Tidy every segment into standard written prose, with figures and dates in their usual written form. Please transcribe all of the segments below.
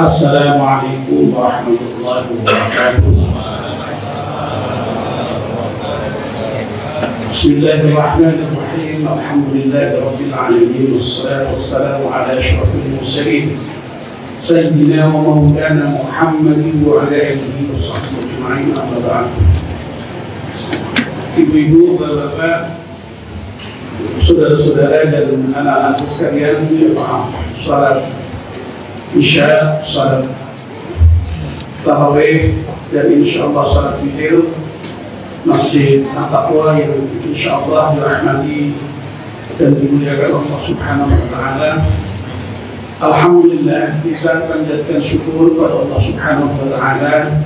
Assalamualaikum warahmatullahi wabarakatuh. Bismillahirrahmanirrahim. Alhamdulillahirabbil alamin wassalatu wassalamu ala asyrafil mursalin sayyidina wa maulana Muhammadin wa ala alihi washabbihi ajma'in. Amma ba'd. Ibu-ibu, bapak-bapak, saudara-saudara dan anak-anak sekalian, jemaah salat Isya, salat tarawih, dan insyaallah salat witir Masjid At-Taqwa yang insyaallah dirahmati dan dimuliakan Allah Subhanahu wa taala. Alhamdulillah, kita panjatkan syukur kepada Allah Subhanahu wa taala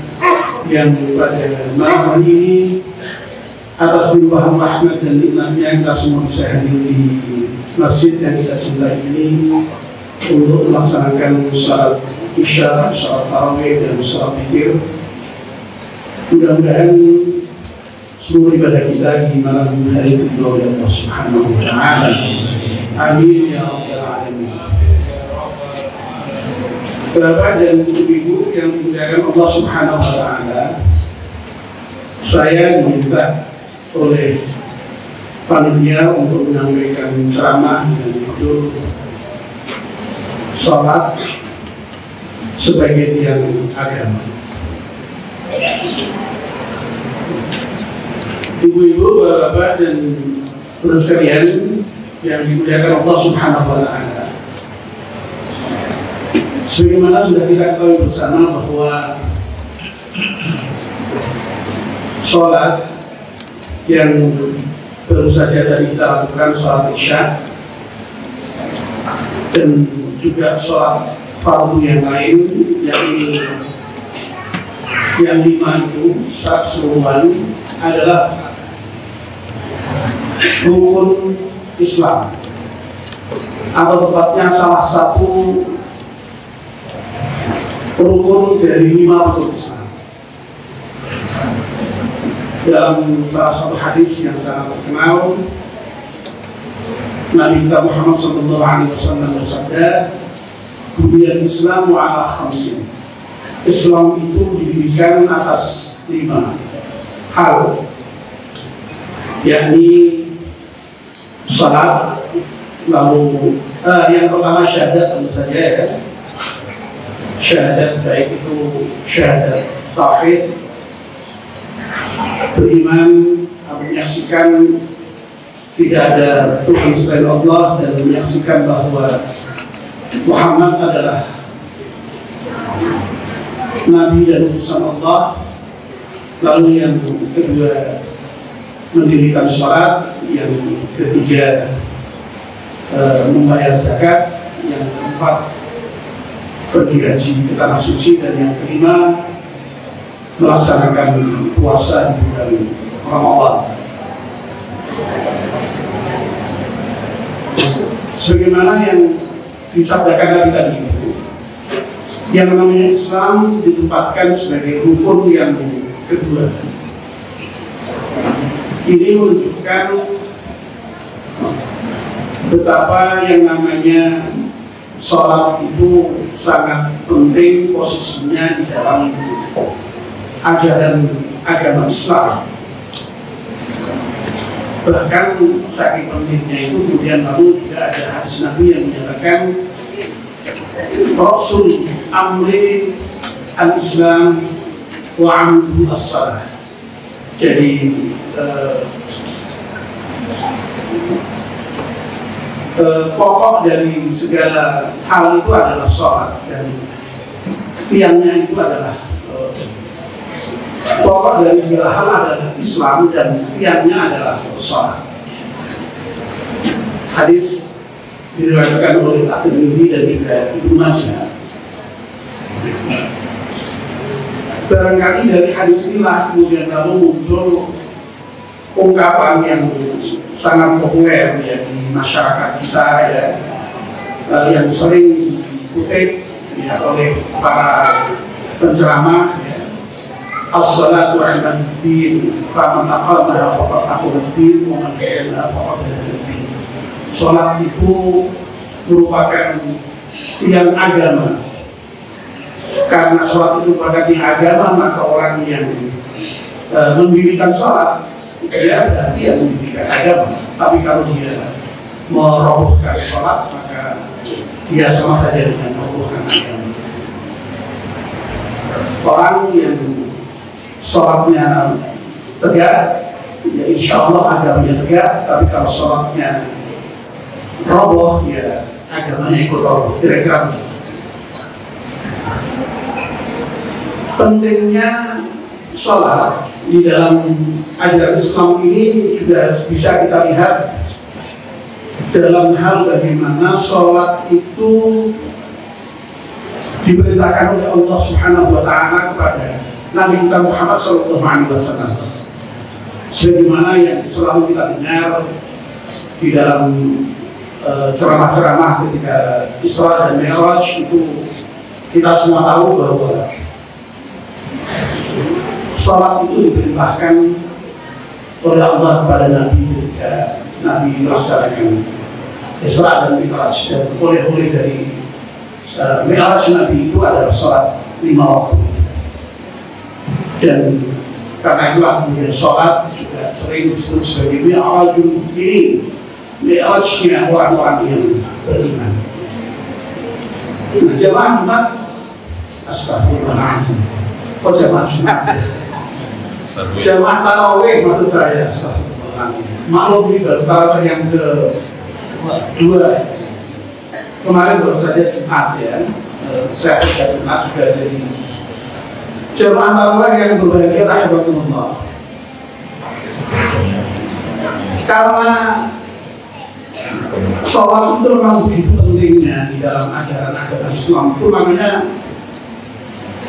yang pada malam ini atas limpahan rahmat dan nikmatnya kita semua bisa hadir di masjid yang kita cintai ini untuk melaksanakan salat Isya, salat tarawih, dan salat witir. Mudah-mudahan seluruh ibadah kita di malam hari itu oleh Allah Subhanahu wa taala. Amin ya rabbal alamin. Bapak dan ibu yang dimuliakan Allah Subhanahu wa taala, saya diminta oleh panitia untuk menyampaikan ceramah dengan judul Salat sebagai tiang agama. Ibu-ibu, bapak-bapak, dan saudara sekalian yang dimuliakan Allah Subhanahu wa taala, sebagaimana sudah kita ketahui bersama bahwa salat yang baru saja tadi kita lakukan, salat Isya, dan juga sholat fardu yang lain, yang lima itu secara keseluruhan adalah rukun Islam, atau tepatnya salah satu rukun dari 5 rukun Islam. Dalam salah satu hadis yang sangat terkenal, Nabi kita Muhammad SAW bersabda, "Buniyal Islamu ala khamsin." Islam itu didirikan atas 5 hal, yakni salat, lalu yang pertama syahadat, tentu saja ya. Syahadat, baik itu syahadat tauhid, beriman atau menyaksikan tidak ada Tuhan selain Allah, dan menyaksikan bahwa Muhammad adalah Nabi dan utusan Allah. Lalu yang kedua mendirikan sholat, yang ketiga membayar zakat, yang keempat pergi haji ke tanah suci, dan yang kelima melaksanakan puasa di bulan Ramadan. Sebagaimana yang disabdakan Nabi tadi itu, yang namanya Islam ditempatkan sebagai rukun yang kedua. Ini menunjukkan betapa yang namanya sholat itu sangat penting posisinya di dalam ajaran agama Islam. Bahkan saking pentingnya itu, kemudian lalu juga ada hadis Nabi yang menyatakan Rasul amri al-Islam wa amdu as-salah. Jadi pokok dari segala hal itu adalah sholat, dan tiangnya itu adalah pokok dari segala hal adalah Islam, dan tiangnya adalah sholat. Hadis diriwayatkan oleh At-Tirmidzi dan juga Ibnu Majah. Barangkali dari hadis inilah kemudian lalu muncul ungkapan yang sangat populer ya di masyarakat kita ya, yang sering dikutip ya oleh para penceramah ya. As-salatu imaduddin, faman aqamaha faqad aqamaddin, wa man qamaha faqad hadaddin. Salat itu merupakan tiang agama, Karena sholat itu produknya agama, maka orang yang mendirikan sholat dia berarti yang mendirikan agama. Tapi kalau dia merobohkan sholat, maka dia sama saja dengan merobohkan agama. Orang yang sholatnya tegak, ya insya Allah agamanya tegak. Tapi kalau sholatnya roboh, ya agamanya ikut roboh. Kira-kira begitu. Pentingnya sholat di dalam ajaran Islam ini juga bisa kita lihat dalam hal bagaimana sholat itu diperintahkan oleh Allah Subhanahu wa Ta'ala kepada Nabi kita Muhammad SAW. Sebagaimana yang selalu kita dengar di dalam ceramah-ceramah ketika Isra dan Mi'raj itu, kita semua tahu bahwa sholat itu diperintahkan oleh Allah kepada Nabi ketika Nabi melaksanakan Isra dan Mi'raj. Dan oleh dari Mi'raj Nabi itu adalah sholat 5 waktu. Dan karena itulah kemudian sholat juga sering disebut sebagai Mi'rajul Mu'minin, Mi'rajnya orang-orang yang beriman. Nah, jamaah Jumat, astagfirullahaladzim, kok jamaah Jumat? Jamaah tarawih maksud saya, astagfirullahaladzim. Maklum ini baru tarawih yang kedua. Kemarin baru saja Jumat ya, saya juga Jumat juga, jadi jamaah tarawih yang berbahagia rahimahumullah. Karena sholat itu memang begitu pentingnya di dalam ajaran Islam. Itu makanya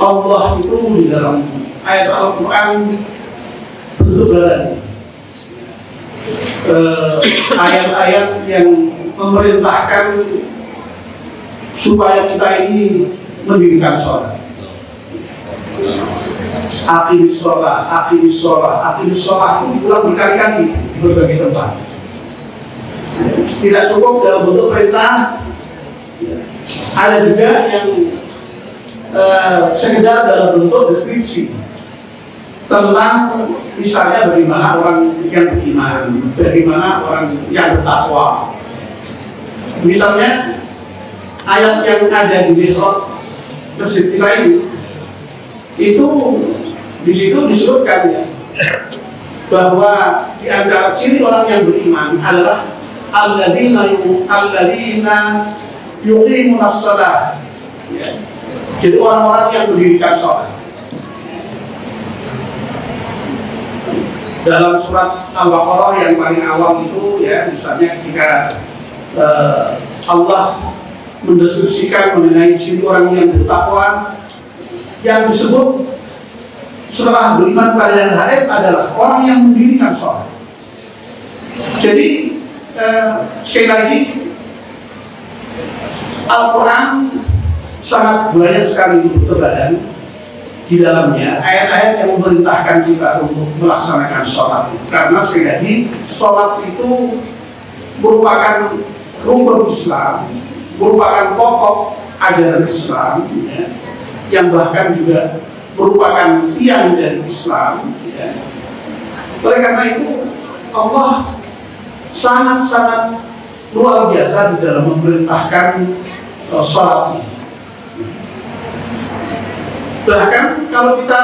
Allah itu di dalam ayat Al-Quran bertebaran ayat-ayat yang memerintahkan supaya kita ini mendirikan sholat. Aqimis sholat, aqimis sholat, aqimis sholat itu diulang berkali-kali di berbagai tempat. Tidak cukup dalam bentuk perintah, ada juga yang sekedar dalam bentuk deskripsi tentang misalnya bagaimana orang yang beriman, bagaimana orang yang bertakwa. Misalnya ayat yang ada di mihrab masjid kita ini, itu di situ disebutkan ya, bahwa di antara ciri orang yang beriman adalah alladzina yuqimunas shalah. Ya. Jadi orang-orang yang mendirikan sholat. Dalam surat Al-Baqarah yang paling awal itu ya, misalnya ketika Allah mendeskripsikan mengenai ciri orang yang bertakwa, yang disebut setelah beriman pada yang gaib adalah orang yang mendirikan sholat. Jadi sekali lagi, Al-Quran sangat banyak sekali bertebaran di dalamnya ayat-ayat yang memerintahkan kita untuk melaksanakan sholat. Karena sekali lagi, sholat itu merupakan rukun Islam, merupakan pokok ajaran Islam, ya, yang bahkan juga merupakan tiang dari Islam. Ya. Oleh karena itu, Allah sangat-sangat luar biasa di dalam memerintahkan sholat ini. Bahkan kalau kita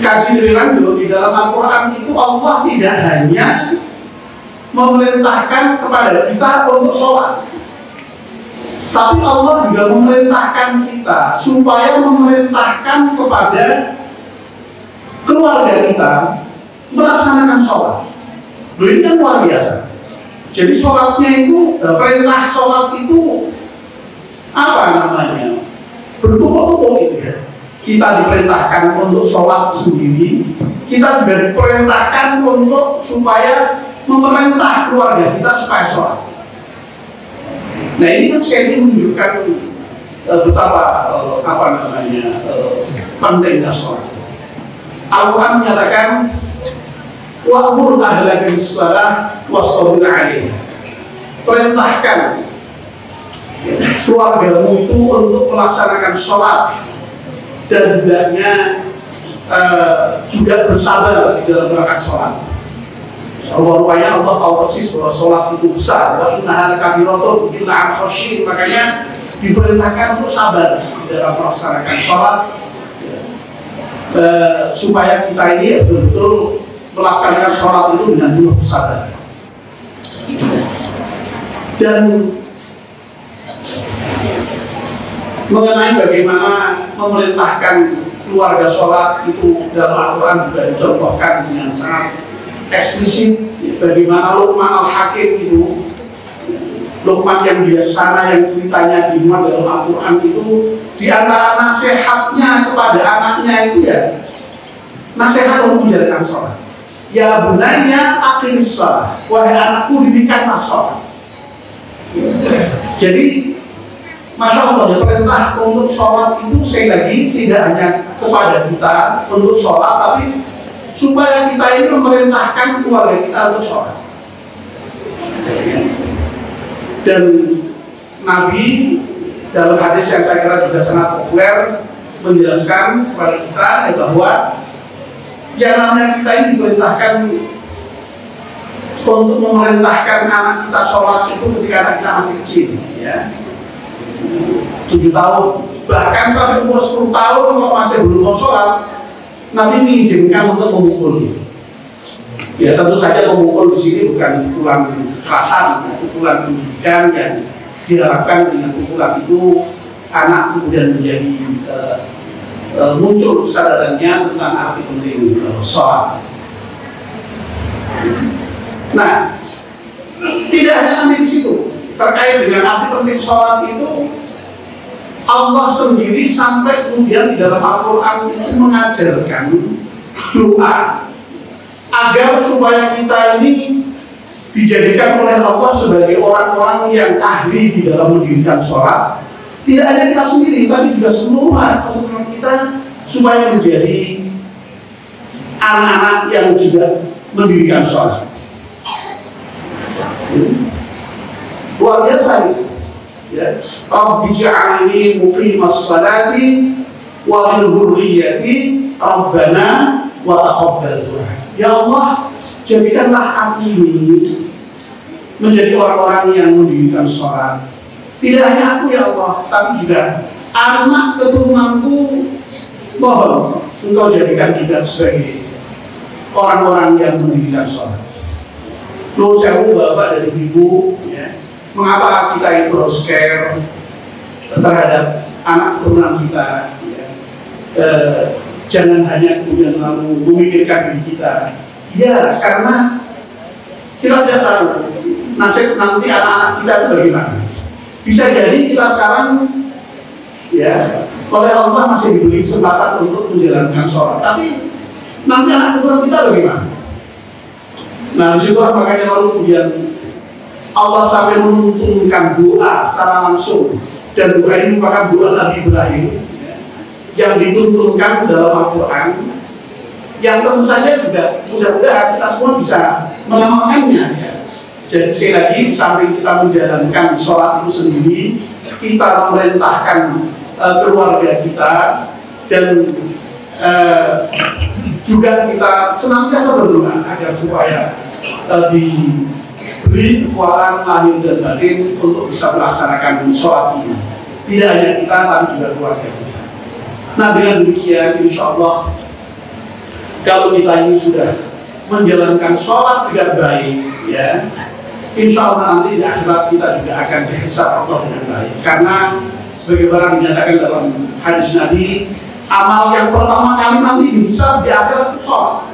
kaji lebih lanjut di dalam Al-Quran itu, Allah tidak hanya memerintahkan kepada kita untuk sholat, tapi Allah juga memerintahkan kita supaya memerintahkan kepada keluarga kita melaksanakan sholat. Ini kan luar biasa. Jadi sholatnya itu, perintah sholat itu apa namanya? Bertumpuk-tumpuk gitu ya. Kita diperintahkan untuk sholat sendiri, kita juga diperintahkan untuk supaya memerintah keluarga kita supaya sholat. Nah ini kan sekali menunjukkan betapa pentingnya sholat. Al-Quran menyatakan wa'mur ahlaka bis-shalah wastabir 'alaiha. Perintahkan keluargamu itu untuk melaksanakan sholat dan hendaknya juga bersabar di dalam berangkat sholat. Rupanya Allah tahu persis bahwa sholat itu besar. Wa innaha lakabiratun illa 'alal khashiyin. Makanya diperintahkan untuk sabar di dalam melaksanakan sholat, supaya kita ini betul-betul melaksanakan sholat itu dengan penuh kesabaran. Dan mengenai bagaimana memerintahkan keluarga sholat itu dalam Al-Quran juga dicontohkan dengan sangat eksplisit. Bagaimana Luqman Al-Hakim itu, Luqman yang bijaksana yang ceritanya dimuat dalam Al-Quran itu, di antara nasihatnya kepada anaknya itu ya nasihat untuk menjalankan sholat. Ya bunayya aqimis shalah, wahai anakku dirikanlah sholat. Jadi Masya Allah, ya, perintah untuk sholat itu sekali lagi tidak hanya kepada kita untuk sholat, tapi supaya kita ini memerintahkan keluarga kita untuk sholat. Dan Nabi dalam hadis yang saya kira juga sangat populer menjelaskan kepada kita bahwa yang namanya kita ini diperintahkan untuk memerintahkan anak kita sholat itu ketika anak kita masih kecil, ya. 7 tahun, bahkan sampai umur 10 tahun kalau masih belum mau sholat, Nabi mengizinkan untuk memukul. Ya tentu saja memukul di sini bukan pukulan kekerasan, pukulan pendidikan yang diharapkan dengan pukulan itu anak kemudian menjadi muncul kesadarannya tentang arti penting sholat. Nah, tidak hanya sampai di situ. Terkait dengan arti penting sholat itu, Allah sendiri sampai kemudian di dalam Al-Quran itu mengajarkan doa agar supaya kita ini dijadikan oleh Allah sebagai orang-orang yang ahli di dalam mendirikan sholat. Tidak hanya kita sendiri, tapi juga seluruh teman kita, supaya menjadi anak-anak yang juga mendirikan sholat. Luar biasa itu. Ya, Rabbi ja'alni muqimas salati wa min dzurriyyati Rabbana wa taqabbal du'a. Ya Allah, jadikanlah aku ini menjadi orang-orang yang mendirikan sholat. Tidak hanya aku ya Allah, tapi juga anak keturunanku, mohon Engkau jadikan juga sebagai orang-orang yang mendirikan sholat. Lalu saya bapak dan ibu, ya, mengapa kita itu harus care terhadap anak keturunan kita, ya. Jangan hanya kemudian lalu memikirkan diri kita, ya, karena kita tidak tahu nasib nanti anak-anak kita itu bagaimana. Bisa jadi kita sekarang, ya, oleh Allah masih diberi kesempatan untuk menjalankan sholat, tapi nanti anak keturunan kita bagaimana? Nah, disitulah makanya lalu kemudian Allah sampai menuntunkan doa secara langsung, dan doa ini merupakan doa Nabi Ibrahim yang dituntunkan dalam Al-Quran, yang tentu saja juga mudah-mudahan kita semua bisa mengamalkannya, ya. Jadi sekali lagi, sampai kita menjalankan sholat itu sendiri, kita memerintahkan keluarga kita, dan juga kita senantiasa berdoa agar supaya diberi kekuatan lahir dan batin untuk bisa melaksanakan sholat ini. Tidak hanya kita, tapi juga keluarga kita. Nah, dengan demikian, insya Allah, kalau kita ini sudah menjalankan sholat dengan baik, ya, insya Allah nanti di akhirat kita juga akan dihisab Allah dengan baik. Karena sebagai barang dinyatakan dalam hadis Nabi, amal yang pertama kali nanti dihisab di akhirat itu sholat.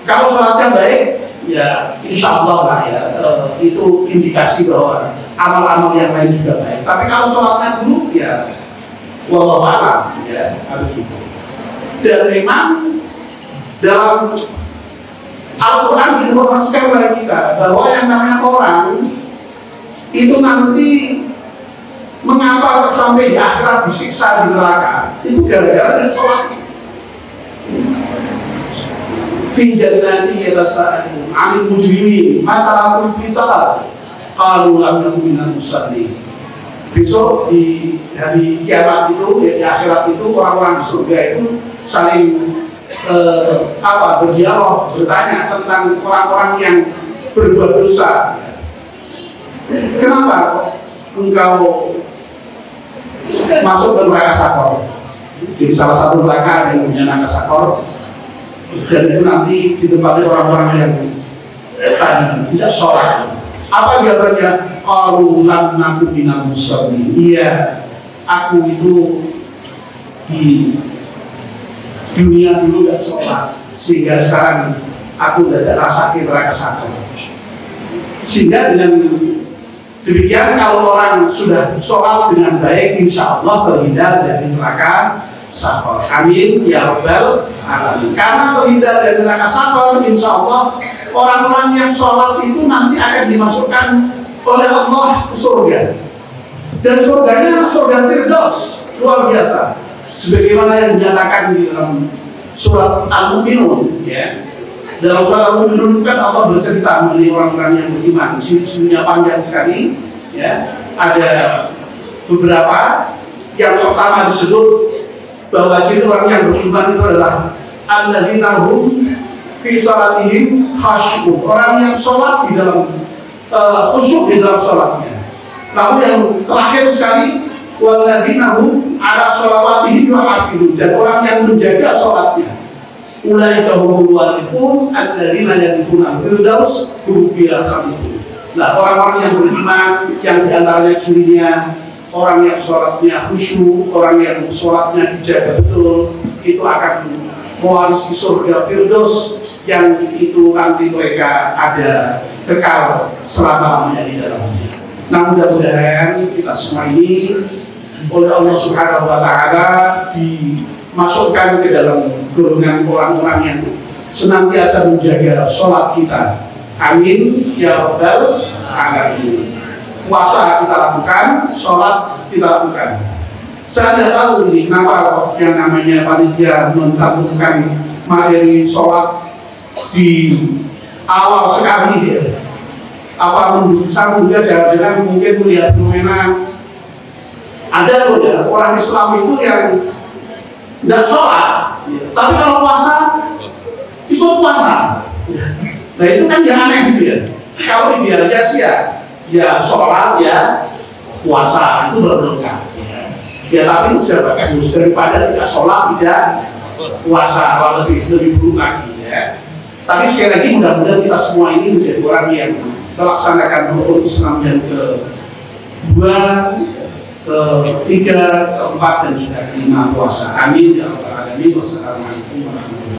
Kalau sholatnya baik, ya insya Allah lah, ya, itu indikasi bahwa amal-amal yang lain juga baik. Tapi kalau sholatnya buruk, ya wallahu a'lam, ya, begitu. Dan memang dalam Al-Quran diinformasikan kepada kita bahwa yang namanya orang itu nanti mengapa sampai di akhirat disiksa di neraka, itu gara-gara dari sholat. Fi jannati yatasaalun 'anil mujrimin masalakum fi salat qalu lam nakum minal musallin. besok di hari kiamat itu, ya, di akhirat itu orang-orang di surga itu saling berdialog, bertanya tentang orang-orang yang berbuat dosa. Kenapa engkau masuk ke neraka Sakor? Di salah satu neraka yang punya neraka Sakor, dan itu nanti ditempati orang-orang yang tadi tidak sholat. Apa jawabannya? Qalu lam naku minal musallin. Iya, aku itu di dunia dulu gak sholat, sehingga sekarang aku tidak rasa neraka Sakor. Sehingga dengan demikian, kalau orang sudah sholat dengan baik, insya Allah terhindar dari neraka Sakor. Amin ya rabbal alamin. Karena terhindar dari neraka Sakor, insya Allah orang-orang yang sholat itu nanti akan dimasukkan oleh Allah ke surga. Dan surganya surga Firdaus, luar biasa. Sebagaimana yang dinyatakan di dalam surat Al-Mu'minun, ya. Dalam surat Al-Mu'minun kan Allah bercerita mengenai orang-orang yang beriman. Ciri-cirinya panjang sekali, ya. Ada beberapa. Yang pertama disebut bahwa ciri orang yang beriman itu adalah alladzina hum fi salatihim khasyu'un. Orang yang sholat di dalam khusyuk di dalam sholatnya. Lalu yang terakhir sekali, walladzina hum ala sholawatihim yuhafidun. Dan orang yang menjaga sholatnya. Ulaika humul warithun alladzina yarithuna al-firdaus hum fiha khalidun. Nah, orang-orang yang beriman, yang diantaranya cirinya orang yang sholatnya khusyuk, orang yang sholatnya dijaga betul, itu akan mewarisi surga Firdaus yang itu nanti mereka ada kekal selama-lamanya di dalamnya. Nah, mudah-mudahan kita semua ini oleh Allah Subhanahu wa Ta'ala dimasukkan ke dalam golongan orang-orang yang senantiasa menjaga sholat kita. Amin ya rabbal alamin. Puasa kita lakukan, sholat kita lakukan. Saya tidak tahu ini kenapa yang namanya panitia mencantumkan materi sholat di awal sekali, ya. Apa menurut jangan-jangan mungkin melihat fenomena ada loh, ya, orang Islam itu yang tidak sholat, ya. Tapi kalau puasa ikut puasa, ya. Nah itu kan yang aneh gitu ya. Kalau idealnya sih ya sholat, ya puasa, itu baru lengkap, ya tapi itu sudah bagus daripada tidak sholat tidak puasa, lebih buruk lagi, ya. Tapi sekali lagi mudah-mudahan kita semua ini menjadi orang yang melaksanakan rukun Islam yang kedua, ketiga, keempat, dan juga kelima puasa. Amin ya rabbal alamin. Wassalamualaikum warahmatullahi wabarakatuh.